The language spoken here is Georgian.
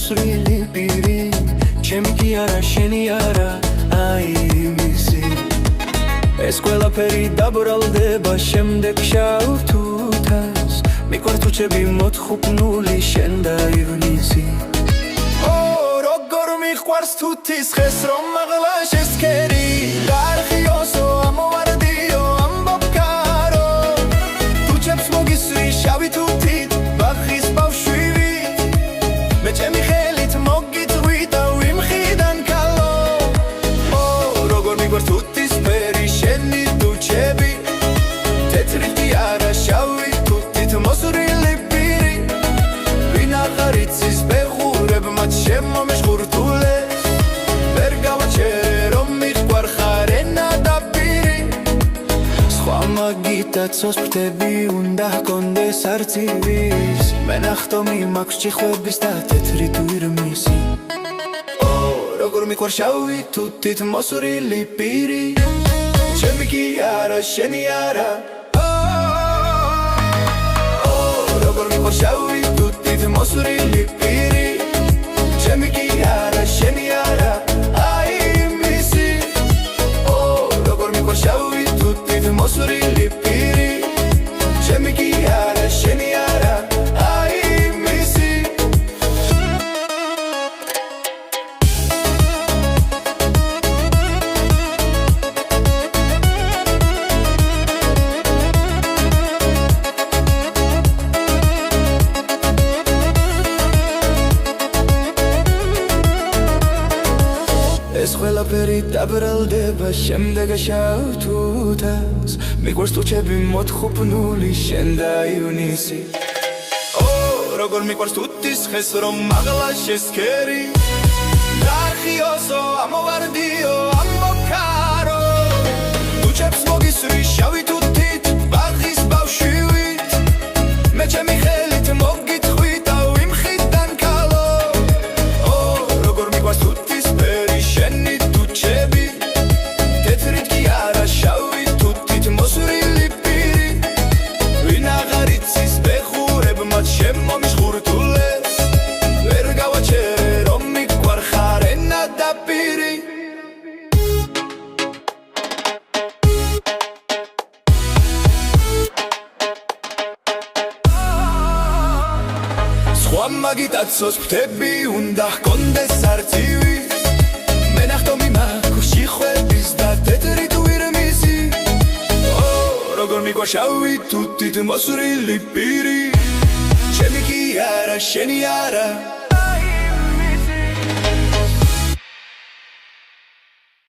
მოსრილი პირი ჩემი კი არა შენი არა აი იმისი ეს ყველაფერი დაბრალდება შემდეგ შავ თუთას მიყვარს თუჩები მოთხუპნული შენ და ივნისი როგორ მიყვარს თუთის ხეს რომ მაღლა შესქერი გარხიოსო ამოვარდიო ამბობკარო თუჩებს მოგისვრი შავი თუთით ბახის ბავშვივით მე ჩემი ხელით მოგიწვი და ვიმხიდან კალო როგორ მიყვარს თუთის ფერი შენი თუჩები თეთრი კი არა შავი თუთით მოსრილი პირი ვინ აღარ იცის ბეღურებ მათ შემომეშღურთულეს ვერ გავაჩერე რომ მიყვარ ხარ ენა და პირი სხვა მაგიტაცოს ფრთები უნდა ჰქონდეს არწივის მე ნახტომი მაქვს ჭიხვების და თეთრი დვირმისი როგორ მიყვარ შავი თუთით მოსრილი პირი ჩემი კი არა შენი არა როგორ მიყვარ შავი თუთით მოსრილი პირი ჩემი კი არა შენი არა აი იმისი როგორ მიყვარ შავი თუთით მოსრილი პირი ჩემი კი არა შენი არა აი იმისი ეს ყველაფერი დაბრალდება შემდეგ შავ თუთას მიყვარს თუჩები მოთხუპნული შენ და ივნისი როგორ მიყვარს თუთის ხეს რომ მაღლა შესქერი გარხიოსო ამოვარდიო ამბობკარო თუჩებს მოგისვრი შავი თუთით ბახის ბავშვივით მე ჩემი ხელით მოგიწვი და ვიმხიდან კალო როგორ მიყვარს თუთის ფერი შენი თუჩები თეთრით კი არა შავი თუთით მოსრილი პირი ვინ აღარ იცის ბეღურებ მათ შემომეშღურთულეს ვერ გავაჩერე რომ მიყვარ ხარ ენა და პირი სხვა მაგიტაცოს ფრთები უნდა ჰქონდეს არწივის მე ნახტომი მაქვს ჭიხვების და თეთრი დვირმისი როგორ მიყვარ შავი თუთით მოსრილი პირი ჩემი კი არა შენი არა